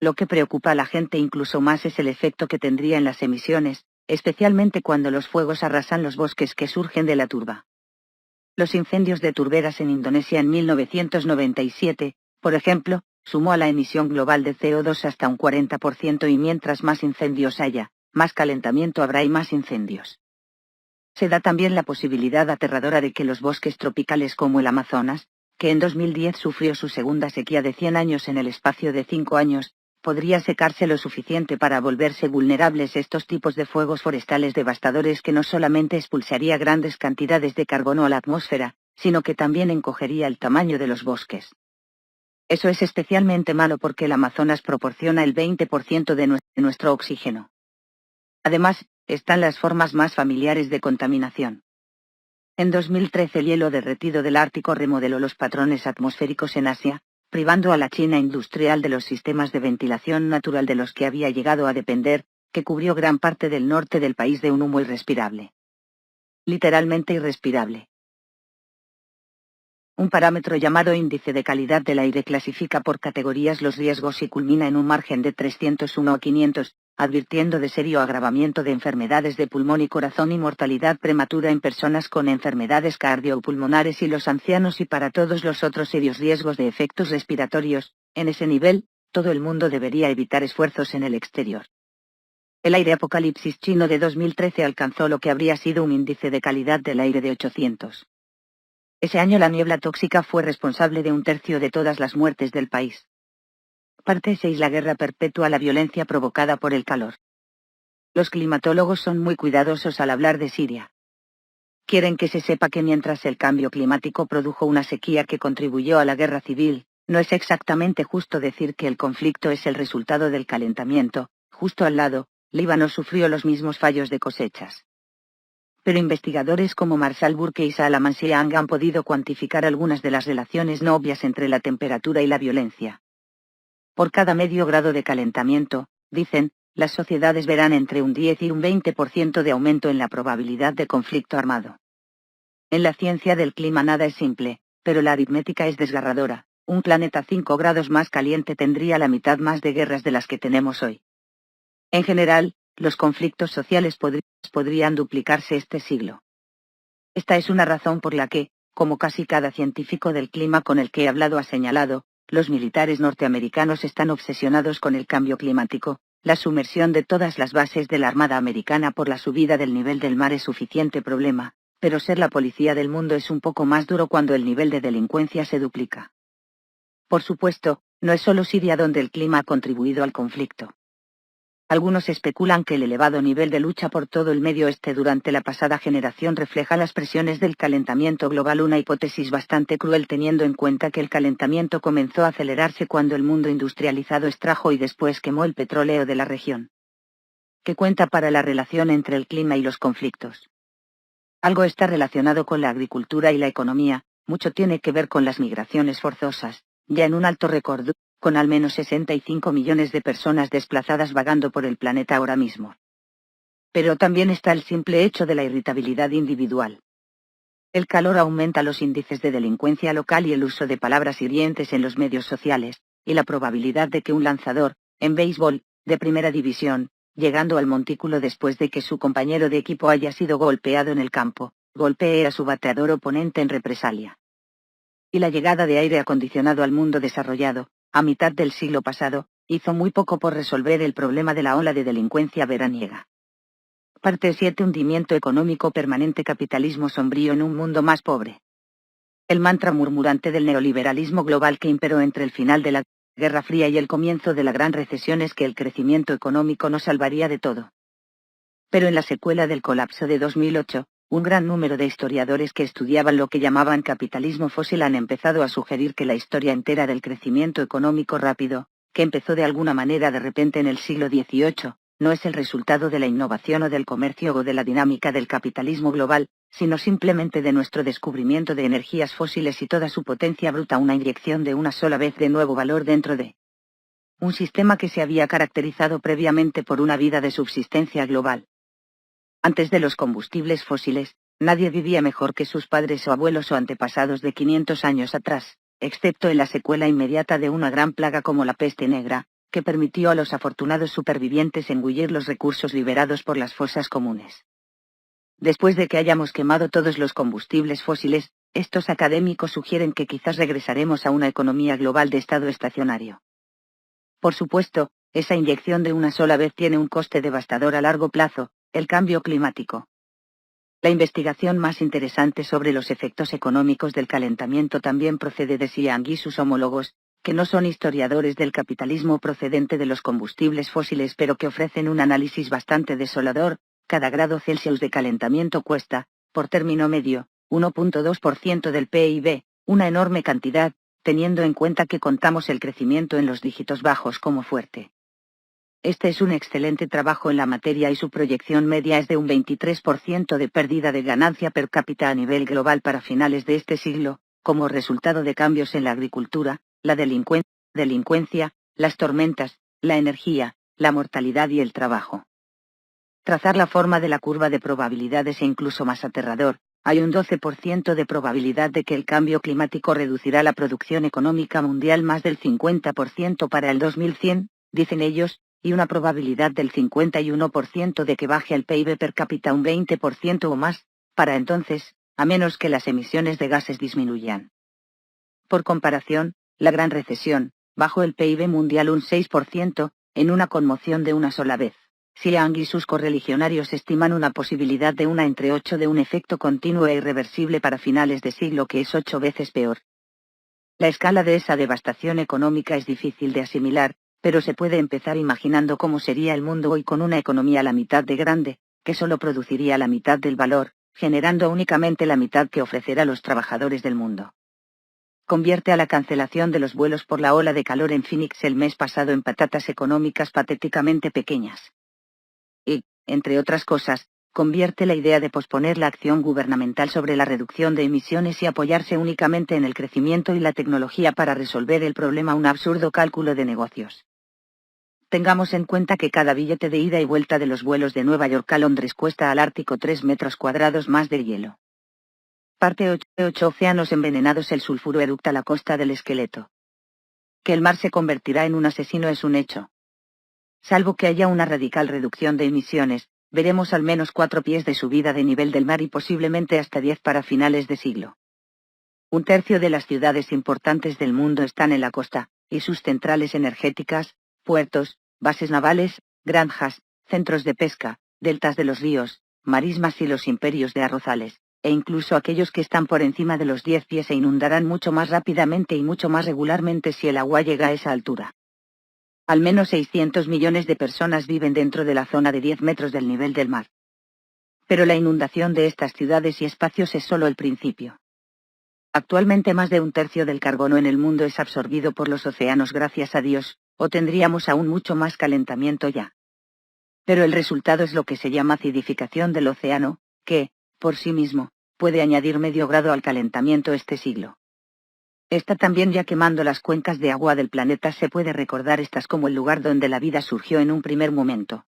Lo que preocupa a la gente incluso más es el efecto que tendría en las emisiones, especialmente cuando los fuegos arrasan los bosques que surgen de la turba. Los incendios de turberas en Indonesia en 1997, por ejemplo, sumó a la emisión global de CO2 hasta un 40% y mientras más incendios haya, más calentamiento habrá y más incendios. Se da también la posibilidad aterradora de que los bosques tropicales como el Amazonas, que en 2010 sufrió su segunda sequía de 100 años en el espacio de 5 años, podría secarse lo suficiente para volverse vulnerables estos tipos de fuegos forestales devastadores que no solamente expulsaría grandes cantidades de carbono a la atmósfera, sino que también encogería el tamaño de los bosques. Eso es especialmente malo porque el Amazonas proporciona el 20% de nuestro oxígeno. Además, están las formas más familiares de contaminación. En 2013 el hielo derretido del Ártico remodeló los patrones atmosféricos en Asia, privando a la China industrial de los sistemas de ventilación natural de los que había llegado a depender, que cubrió gran parte del norte del país de un humo irrespirable. Literalmente irrespirable. Un parámetro llamado índice de calidad del aire clasifica por categorías los riesgos y culmina en un margen de 301 a 500, advirtiendo de serio agravamiento de enfermedades de pulmón y corazón y mortalidad prematura en personas con enfermedades cardiopulmonares y los ancianos y para todos los otros serios riesgos de efectos respiratorios. En ese nivel, todo el mundo debería evitar esfuerzos en el exterior. El aire apocalipsis chino de 2013 alcanzó lo que habría sido un índice de calidad del aire de 800. Ese año la niebla tóxica fue responsable de 1/3 de todas las muertes del país. Parte 6. La guerra perpetua, la violencia provocada por el calor. Los climatólogos son muy cuidadosos al hablar de Siria. Quieren que se sepa que mientras el cambio climático produjo una sequía que contribuyó a la guerra civil, no es exactamente justo decir que el conflicto es el resultado del calentamiento. Justo al lado, Líbano sufrió los mismos fallos de cosechas. Pero investigadores como Marshall Burke y Salman Siang han podido cuantificar algunas de las relaciones no obvias entre la temperatura y la violencia. Por cada medio grado de calentamiento, dicen, las sociedades verán entre un 10 y un 20% de aumento en la probabilidad de conflicto armado. En la ciencia del clima nada es simple, pero la aritmética es desgarradora. Un planeta 5 grados más caliente tendría la mitad más de guerras de las que tenemos hoy. En general, los conflictos sociales podrían duplicarse este siglo. Esta es una razón por la que, como casi cada científico del clima con el que he hablado ha señalado, los militares norteamericanos están obsesionados con el cambio climático. La sumersión de todas las bases de la Armada Americana por la subida del nivel del mar es suficiente problema, pero ser la policía del mundo es un poco más duro cuando el nivel de delincuencia se duplica. Por supuesto, no es solo Siria donde el clima ha contribuido al conflicto. Algunos especulan que el elevado nivel de lucha por todo el Medio Oeste durante la pasada generación refleja las presiones del calentamiento global, una hipótesis bastante cruel teniendo en cuenta que el calentamiento comenzó a acelerarse cuando el mundo industrializado extrajo y después quemó el petróleo de la región. ¿Qué cuenta para la relación entre el clima y los conflictos? Algo está relacionado con la agricultura y la economía, mucho tiene que ver con las migraciones forzosas, ya en un alto récord, con al menos 65 millones de personas desplazadas vagando por el planeta ahora mismo. Pero también está el simple hecho de la irritabilidad individual. El calor aumenta los índices de delincuencia local y el uso de palabras hirientes en los medios sociales, y la probabilidad de que un lanzador, en béisbol, de primera división, llegando al montículo después de que su compañero de equipo haya sido golpeado en el campo, golpee a su bateador oponente en represalia. Y la llegada de aire acondicionado al mundo desarrollado, a mitad del siglo pasado, hizo muy poco por resolver el problema de la ola de delincuencia veraniega. Parte 7. Hundimiento económico permanente. Capitalismo sombrío en un mundo más pobre. El mantra murmurante del neoliberalismo global que imperó entre el final de la Guerra Fría y el comienzo de la Gran Recesión es que el crecimiento económico nos salvaría de todo. Pero en la secuela del colapso de 2008, un gran número de historiadores que estudiaban lo que llamaban capitalismo fósil han empezado a sugerir que la historia entera del crecimiento económico rápido, que empezó de alguna manera de repente en el siglo XVIII, no es el resultado de la innovación o del comercio o de la dinámica del capitalismo global, sino simplemente de nuestro descubrimiento de energías fósiles y toda su potencia bruta, una inyección de una sola vez de nuevo valor dentro de un sistema que se había caracterizado previamente por una vida de subsistencia global. Antes de los combustibles fósiles, nadie vivía mejor que sus padres o abuelos o antepasados de 500 años atrás, excepto en la secuela inmediata de una gran plaga como la peste negra, que permitió a los afortunados supervivientes engullir los recursos liberados por las fosas comunes. Después de que hayamos quemado todos los combustibles fósiles, estos académicos sugieren que quizás regresaremos a una economía global de estado estacionario. Por supuesto, esa inyección de una sola vez tiene un coste devastador a largo plazo: el cambio climático. La investigación más interesante sobre los efectos económicos del calentamiento también procede de Xiang y sus homólogos, que no son historiadores del capitalismo procedente de los combustibles fósiles, pero que ofrecen un análisis bastante desolador. Cada grado Celsius de calentamiento cuesta, por término medio, 1.2% del PIB, una enorme cantidad, teniendo en cuenta que contamos el crecimiento en los dígitos bajos como fuerte. Este es un excelente trabajo en la materia y su proyección media es de un 23% de pérdida de ganancia per cápita a nivel global para finales de este siglo, como resultado de cambios en la agricultura, la delincuencia, las tormentas, la energía, la mortalidad y el trabajo. Trazar la forma de la curva de probabilidades e incluso más aterrador: hay un 12% de probabilidad de que el cambio climático reducirá la producción económica mundial más del 50% para el 2100, dicen ellos, y una probabilidad del 51% de que baje el PIB per cápita un 20% o más, para entonces, a menos que las emisiones de gases disminuyan. Por comparación, la Gran Recesión bajó el PIB mundial un 6%, en una conmoción de una sola vez. Xiang y sus correligionarios estiman una posibilidad de 1 entre 8 de un efecto continuo e irreversible para finales de siglo que es 8 veces peor. La escala de esa devastación económica es difícil de asimilar, pero se puede empezar imaginando cómo sería el mundo hoy con una economía la mitad de grande, que solo produciría la mitad del valor, generando únicamente la mitad que ofrecerá a los trabajadores del mundo. Convierte a la cancelación de los vuelos por la ola de calor en Phoenix el mes pasado en patatas económicas patéticamente pequeñas. Y, entre otras cosas, convierte la idea de posponer la acción gubernamental sobre la reducción de emisiones y apoyarse únicamente en el crecimiento y la tecnología para resolver el problema un absurdo cálculo de negocios. Tengamos en cuenta que cada billete de ida y vuelta de los vuelos de Nueva York a Londres cuesta al Ártico 3 metros cuadrados más de hielo. Parte 8. Océanos envenenados. El sulfuro eructa la costa del esqueleto. Que el mar se convertirá en un asesino es un hecho. Salvo que haya una radical reducción de emisiones, veremos al menos 4 pies de subida de nivel del mar y posiblemente hasta 10 para finales de siglo. Un tercio de las ciudades importantes del mundo están en la costa, y sus centrales energéticas, puertos, bases navales, granjas, centros de pesca, deltas de los ríos, marismas y los imperios de arrozales, e incluso aquellos que están por encima de los 10 pies se inundarán mucho más rápidamente y mucho más regularmente si el agua llega a esa altura. Al menos 600 millones de personas viven dentro de la zona de 10 metros del nivel del mar. Pero la inundación de estas ciudades y espacios es solo el principio. Actualmente más de un tercio del carbono en el mundo es absorbido por los océanos, gracias a Dios, o tendríamos aún mucho más calentamiento ya. Pero el resultado es lo que se llama acidificación del océano, que, por sí mismo, puede añadir medio grado al calentamiento este siglo. Está también ya quemando las cuencas de agua del planeta. Se puede recordar estas como el lugar donde la vida surgió en un primer momento.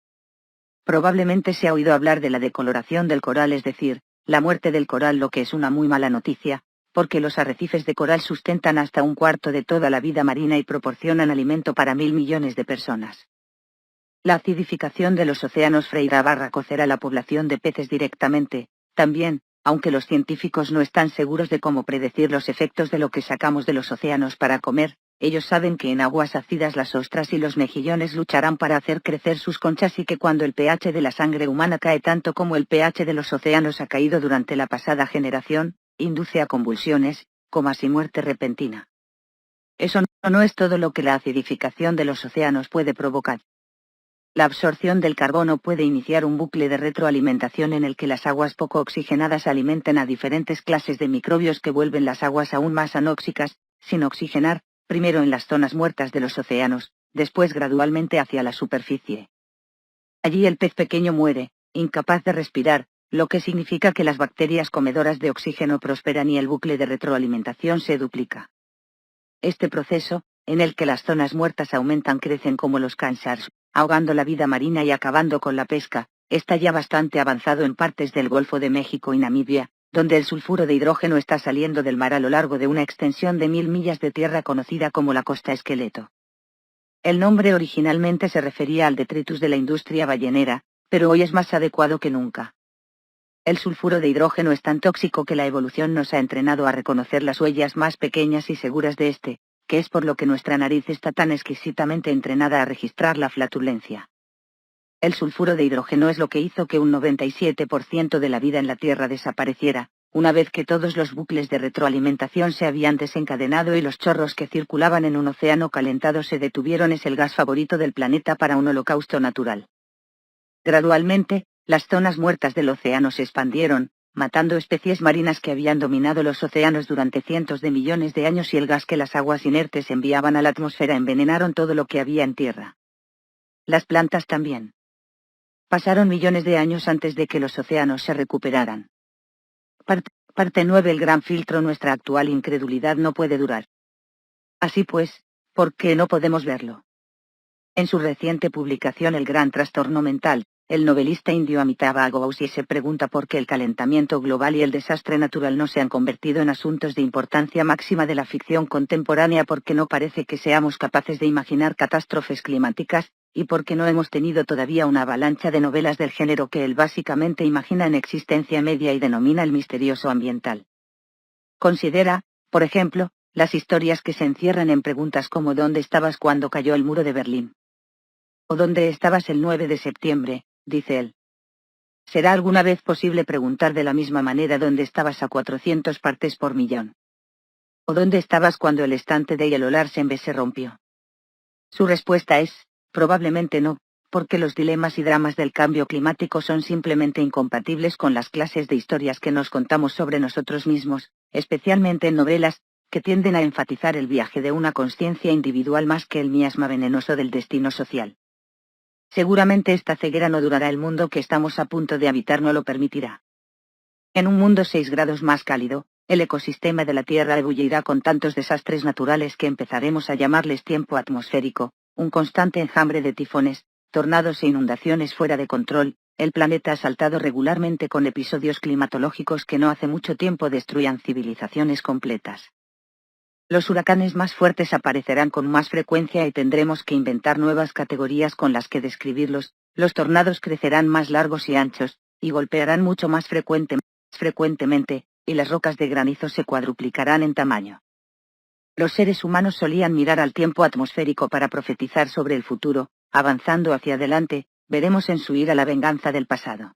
Probablemente se ha oído hablar de la decoloración del coral, es decir, la muerte del coral, lo que es una muy mala noticia, porque los arrecifes de coral sustentan hasta un cuarto de toda la vida marina y proporcionan alimento para 1.000 millones de personas. La acidificación de los océanos freirá / cocerá la población de peces directamente. También, Aunque los científicos no están seguros de cómo predecir los efectos de lo que sacamos de los océanos para comer, ellos saben que en aguas ácidas las ostras y los mejillones lucharán para hacer crecer sus conchas y que cuando el pH de la sangre humana cae tanto como el pH de los océanos ha caído durante la pasada generación, induce a convulsiones, comas y muerte repentina. Eso no es todo lo que la acidificación de los océanos puede provocar. La absorción del carbono puede iniciar un bucle de retroalimentación en el que las aguas poco oxigenadas alimentan a diferentes clases de microbios que vuelven las aguas aún más anóxicas, sin oxigenar, primero en las zonas muertas de los océanos, después gradualmente hacia la superficie. Allí el pez pequeño muere, incapaz de respirar, lo que significa que las bacterias comedoras de oxígeno prosperan y el bucle de retroalimentación se duplica. Este proceso, en el que las zonas muertas aumentan, crecen como los cáncers, ahogando la vida marina y acabando con la pesca, está ya bastante avanzado en partes del Golfo de México y Namibia, donde el sulfuro de hidrógeno está saliendo del mar a lo largo de una extensión de 1000 millas de tierra conocida como la costa esqueleto. El nombre originalmente se refería al detritus de la industria ballenera, pero hoy es más adecuado que nunca. El sulfuro de hidrógeno es tan tóxico que la evolución nos ha entrenado a reconocer las huellas más pequeñas y seguras de este, que es por lo que nuestra nariz está tan exquisitamente entrenada a registrar la flatulencia. El sulfuro de hidrógeno es lo que hizo que un 97% de la vida en la Tierra desapareciera, una vez que todos los bucles de retroalimentación se habían desencadenado y los chorros que circulaban en un océano calentado se detuvieron. Es el gas favorito del planeta para un holocausto natural. Gradualmente, las zonas muertas del océano se expandieron, matando especies marinas que habían dominado los océanos durante cientos de millones de años, y el gas que las aguas inertes enviaban a la atmósfera envenenaron todo lo que había en tierra. Las plantas también. Pasaron millones de años antes de que los océanos se recuperaran. Parte 9. El gran filtro. Nuestra actual incredulidad no puede durar. Así pues, ¿por qué no podemos verlo? En su reciente publicación El gran trastorno mental, el novelista indio Amitabh Ghosh se pregunta por qué el calentamiento global y el desastre natural no se han convertido en asuntos de importancia máxima de la ficción contemporánea, porque no parece que seamos capaces de imaginar catástrofes climáticas, y porque no hemos tenido todavía una avalancha de novelas del género que él básicamente imagina en existencia media y denomina el misterioso ambiental. Considera, por ejemplo, las historias que se encierran en preguntas como ¿dónde estabas cuando cayó el muro de Berlín? ¿O dónde estabas el 9 de septiembre? Dice él. ¿Será alguna vez posible preguntar de la misma manera dónde estabas a 400 partes por millón? ¿O dónde estabas cuando el estante de Yellow Larsen B se rompió? Su respuesta es, probablemente no, porque los dilemas y dramas del cambio climático son simplemente incompatibles con las clases de historias que nos contamos sobre nosotros mismos, especialmente en novelas, que tienden a enfatizar el viaje de una conciencia individual más que el miasma venenoso del destino social. Seguramente esta ceguera no durará. El mundo que estamos a punto de habitar no lo permitirá. En un mundo 6 grados más cálido, el ecosistema de la Tierra ebullirá con tantos desastres naturales que empezaremos a llamarles tiempo atmosférico, un constante enjambre de tifones, tornados e inundaciones fuera de control. El planeta ha saltado regularmente con episodios climatológicos que no hace mucho tiempo destruían civilizaciones completas. Los huracanes más fuertes aparecerán con más frecuencia y tendremos que inventar nuevas categorías con las que describirlos. Los tornados crecerán más largos y anchos, y golpearán mucho más frecuentemente, y las rocas de granizo se cuadruplicarán en tamaño. Los seres humanos solían mirar al tiempo atmosférico para profetizar sobre el futuro. Avanzando hacia adelante, veremos en su ira la venganza del pasado.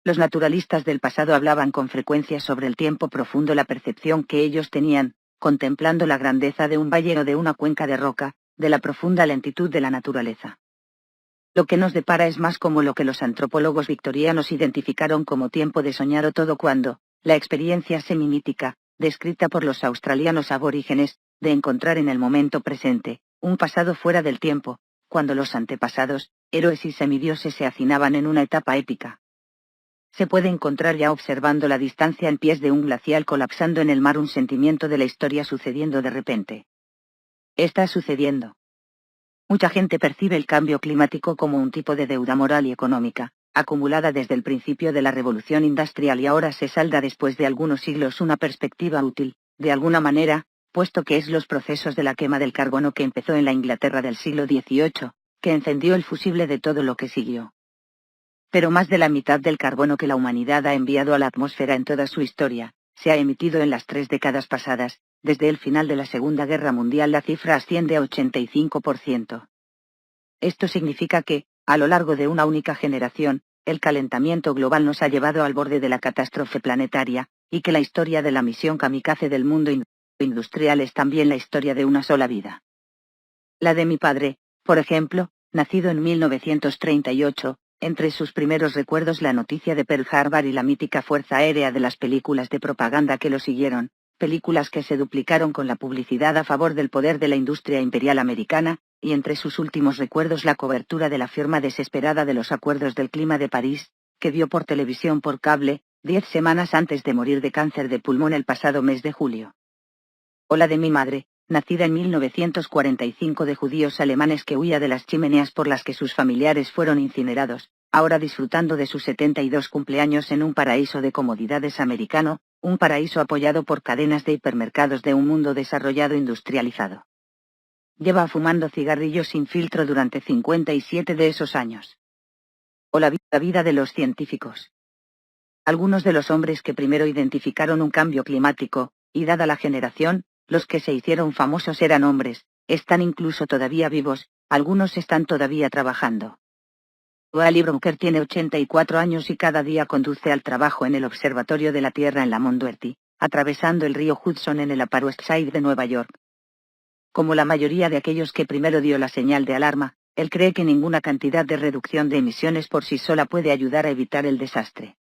Los naturalistas del pasado hablaban con frecuencia sobre el tiempo profundo, la percepción que ellos tenían, contemplando la grandeza de un valle o de una cuenca de roca, de la profunda lentitud de la naturaleza. Lo que nos depara es más como lo que los antropólogos victorianos identificaron como tiempo de soñar o todo, cuando, la experiencia semimítica, descrita por los australianos aborígenes, de encontrar en el momento presente, un pasado fuera del tiempo, cuando los antepasados, héroes y semidioses se hacinaban en una etapa épica. Se puede encontrar ya observando la distancia en pies de un glacial colapsando en el mar un sentimiento de la historia sucediendo de repente. Está sucediendo. Mucha gente percibe el cambio climático como un tipo de deuda moral y económica, acumulada desde el principio de la revolución industrial y ahora se salda después de algunos siglos. Una perspectiva útil, de alguna manera, puesto que es los procesos de la quema del carbono que empezó en la Inglaterra del siglo XVIII, que encendió el fusible de todo lo que siguió. Pero más de la mitad del carbono que la humanidad ha enviado a la atmósfera en toda su historia, se ha emitido en las 3 décadas pasadas. Desde el final de la Segunda Guerra Mundial la cifra asciende a 85%. Esto significa que, a lo largo de una única generación, el calentamiento global nos ha llevado al borde de la catástrofe planetaria, y que la historia de la misión kamikaze del mundo industrial es también la historia de una sola vida. La de mi padre, por ejemplo, nacido en 1938, entre sus primeros recuerdos la noticia de Pearl Harbor y la mítica fuerza aérea de las películas de propaganda que lo siguieron, películas que se duplicaron con la publicidad a favor del poder de la industria imperial americana, y entre sus últimos recuerdos la cobertura de la firma desesperada de los Acuerdos del Clima de París, que vio por televisión por cable, 10 semanas antes de morir de cáncer de pulmón el pasado mes de julio. O la de mi madre, nacida en 1945 de judíos alemanes que huía de las chimeneas por las que sus familiares fueron incinerados, ahora disfrutando de sus 72 cumpleaños en un paraíso de comodidades americano, un paraíso apoyado por cadenas de hipermercados de un mundo desarrollado industrializado. Lleva fumando cigarrillos sin filtro durante 57 de esos años. O la vida de los científicos. Algunos de los hombres que primero identificaron un cambio climático, y dada la generación, los que se hicieron famosos eran hombres, están incluso todavía vivos, algunos están todavía trabajando. Wally Brunker tiene 84 años y cada día conduce al trabajo en el Observatorio de la Tierra en Lamont Doherty, atravesando el río Hudson en el Upper West Side de Nueva York. Como la mayoría de aquellos que primero dio la señal de alarma, él cree que ninguna cantidad de reducción de emisiones por sí sola puede ayudar a evitar el desastre.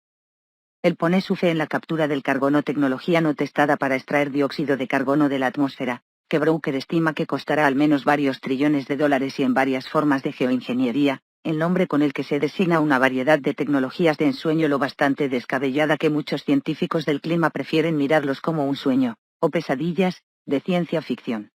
Él pone su fe en la captura del carbono, tecnología no testada para extraer dióxido de carbono de la atmósfera, que Brunker estima que costará al menos varios trillones de dólares y en varias formas de geoingeniería, el nombre con el que se designa una variedad de tecnologías de ensueño lo bastante descabellada que muchos científicos del clima prefieren mirarlos como un sueño, o pesadillas, de ciencia ficción.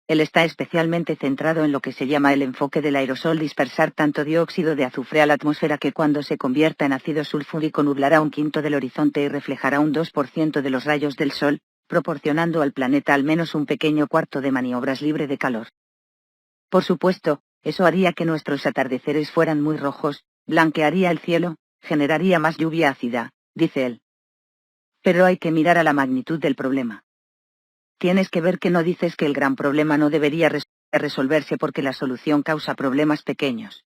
Él está especialmente centrado en lo que se llama el enfoque del aerosol, dispersar tanto dióxido de azufre a la atmósfera que cuando se convierta en ácido sulfúrico nublará un quinto del horizonte y reflejará un 2% de los rayos del sol, proporcionando al planeta al menos un pequeño cuarto de maniobras libre de calor. Por supuesto, eso haría que nuestros atardeceres fueran muy rojos, blanquearía el cielo, generaría más lluvia ácida, dice él. Pero hay que mirar a la magnitud del problema. Tienes que ver que no dices que el gran problema no debería resolverse porque la solución causa problemas pequeños.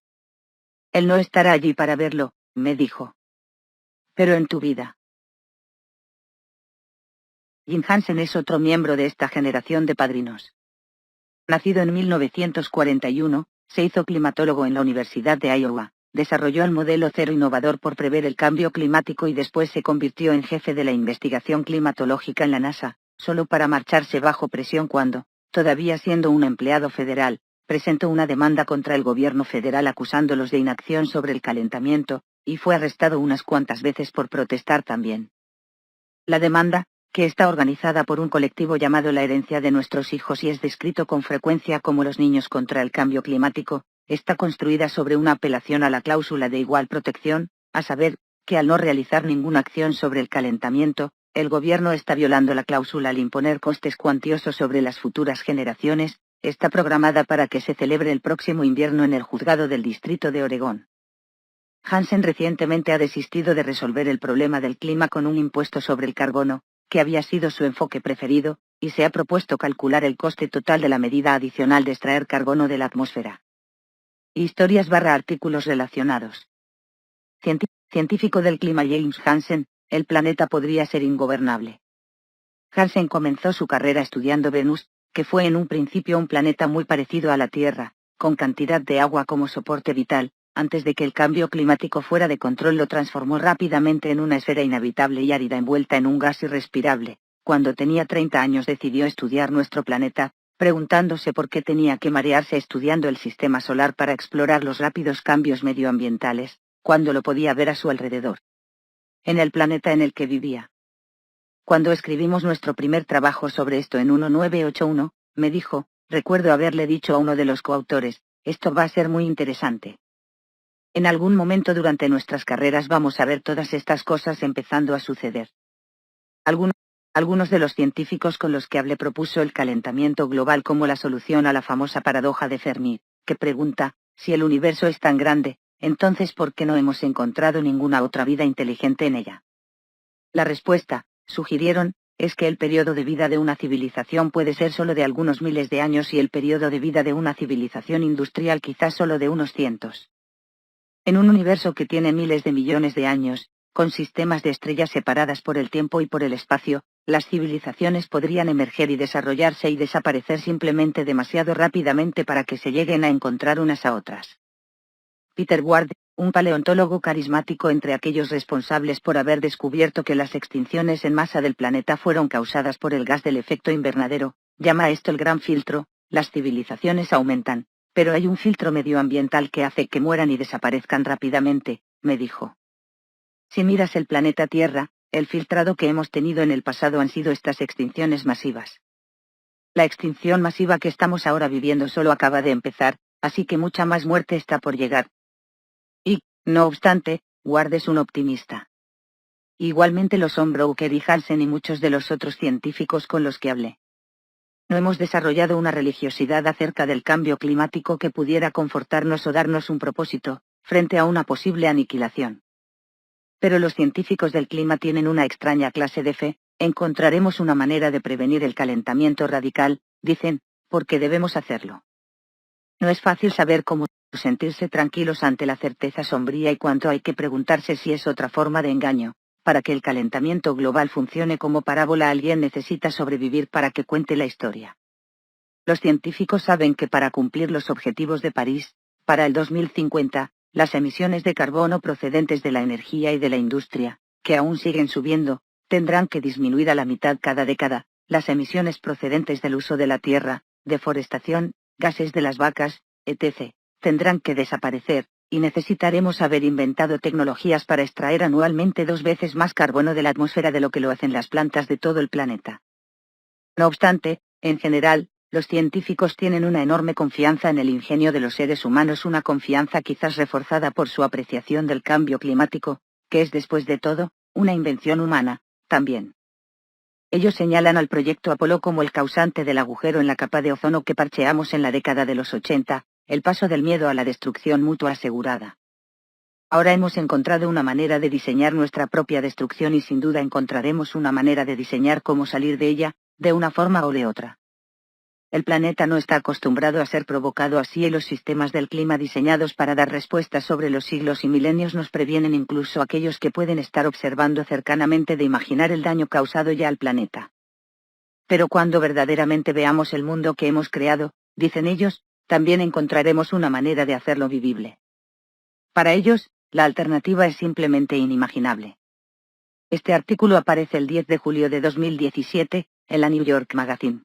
Él no estará allí para verlo, me dijo. Pero en tu vida. Jim Hansen es otro miembro de esta generación de padrinos. Nacido en 1941, se hizo climatólogo en la Universidad de Iowa, desarrolló el modelo cero innovador por prever el cambio climático y después se convirtió en jefe de la investigación climatológica en la NASA, solo para marcharse bajo presión cuando, todavía siendo un empleado federal, presentó una demanda contra el gobierno federal acusándolos de inacción sobre el calentamiento, y fue arrestado unas cuantas veces por protestar también. La demanda, que está organizada por un colectivo llamado La Herencia de Nuestros Hijos y es descrito con frecuencia como los niños contra el cambio climático, está construida sobre una apelación a la cláusula de igual protección, a saber, que al no realizar ninguna acción sobre el calentamiento, el gobierno está violando la cláusula al imponer costes cuantiosos sobre las futuras generaciones. Está programada para que se celebre el próximo invierno en el juzgado del Distrito de Oregón. Hansen recientemente ha desistido de resolver el problema del clima con un impuesto sobre el carbono, que había sido su enfoque preferido, y se ha propuesto calcular el coste total de la medida adicional de extraer carbono de la atmósfera. Historias/artículos relacionados. Científico del clima James Hansen, el planeta podría ser ingobernable. Hansen comenzó su carrera estudiando Venus, que fue en un principio un planeta muy parecido a la Tierra, con cantidad de agua como soporte vital. Antes de que el cambio climático fuera de control lo transformó rápidamente en una esfera inhabitable y árida envuelta en un gas irrespirable. Cuando tenía 30 años decidió estudiar nuestro planeta, preguntándose por qué tenía que marearse estudiando el sistema solar para explorar los rápidos cambios medioambientales, cuando lo podía ver a su alrededor. En el planeta en el que vivía. Cuando escribimos nuestro primer trabajo sobre esto en 1981, me dijo, recuerdo haberle dicho a uno de los coautores, esto va a ser muy interesante. En algún momento durante nuestras carreras vamos a ver todas estas cosas empezando a suceder. Algunos de los científicos con los que hablé propuso el calentamiento global como la solución a la famosa paradoja de Fermi, que pregunta, si el universo es tan grande, entonces ¿por qué no hemos encontrado ninguna otra vida inteligente en ella? La respuesta, sugirieron, es que el periodo de vida de una civilización puede ser solo de algunos miles de años y el periodo de vida de una civilización industrial quizás solo de unos cientos. En un universo que tiene miles de millones de años, con sistemas de estrellas separadas por el tiempo y por el espacio, las civilizaciones podrían emerger y desarrollarse y desaparecer simplemente demasiado rápidamente para que se lleguen a encontrar unas a otras. Peter Ward, un paleontólogo carismático entre aquellos responsables por haber descubierto que las extinciones en masa del planeta fueron causadas por el gas del efecto invernadero, llama a esto el gran filtro. Las civilizaciones aumentan, pero hay un filtro medioambiental que hace que mueran y desaparezcan rápidamente, me dijo. Si miras el planeta Tierra, el filtrado que hemos tenido en el pasado han sido estas extinciones masivas. La extinción masiva que estamos ahora viviendo solo acaba de empezar, así que mucha más muerte está por llegar. Y, no obstante, Ward es un optimista. Igualmente lo son Brooker y Hansen y muchos de los otros científicos con los que hablé. No hemos desarrollado una religiosidad acerca del cambio climático que pudiera confortarnos o darnos un propósito, frente a una posible aniquilación. Pero los científicos del clima tienen una extraña clase de fe, encontraremos una manera de prevenir el calentamiento radical, dicen, porque debemos hacerlo. No es fácil saber cómo sentirse tranquilos ante la certeza sombría y cuánto hay que preguntarse si es otra forma de engaño. Para que el calentamiento global funcione como parábola, alguien necesita sobrevivir para que cuente la historia. Los científicos saben que para cumplir los objetivos de París, para el 2050, las emisiones de carbono procedentes de la energía y de la industria, que aún siguen subiendo, tendrán que disminuir a la mitad cada década. Las emisiones procedentes del uso de la tierra, deforestación, gases de las vacas, etc., tendrán que desaparecer, y necesitaremos haber inventado tecnologías para extraer anualmente 2 veces más carbono de la atmósfera de lo que lo hacen las plantas de todo el planeta. No obstante, en general, los científicos tienen una enorme confianza en el ingenio de los seres humanos, una confianza quizás reforzada por su apreciación del cambio climático, que es después de todo, una invención humana, también. Ellos señalan al proyecto Apolo como el causante del agujero en la capa de ozono que parcheamos en la década de los 80, el paso del miedo a la destrucción mutua asegurada. Ahora hemos encontrado una manera de diseñar nuestra propia destrucción y sin duda encontraremos una manera de diseñar cómo salir de ella, de una forma o de otra. El planeta no está acostumbrado a ser provocado así y los sistemas del clima diseñados para dar respuestas sobre los siglos y milenios nos previenen incluso aquellos que pueden estar observando cercanamente de imaginar el daño causado ya al planeta. Pero cuando verdaderamente veamos el mundo que hemos creado, dicen ellos, también encontraremos una manera de hacerlo vivible. Para ellos, la alternativa es simplemente inimaginable. Este artículo aparece el 10 de julio de 2017, en la New York Magazine.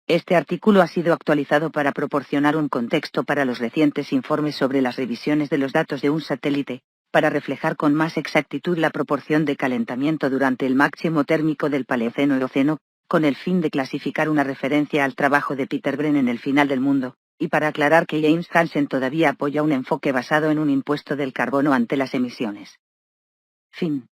Este artículo ha sido actualizado para proporcionar un contexto para los recientes informes sobre las revisiones de los datos de un satélite, para reflejar con más exactitud la proporción de calentamiento durante el máximo térmico del Paleoceno y Oceno, con el fin de clasificar una referencia al trabajo de Peter Bren en El final del mundo, y para aclarar que James Hansen todavía apoya un enfoque basado en un impuesto del carbono ante las emisiones. Fin.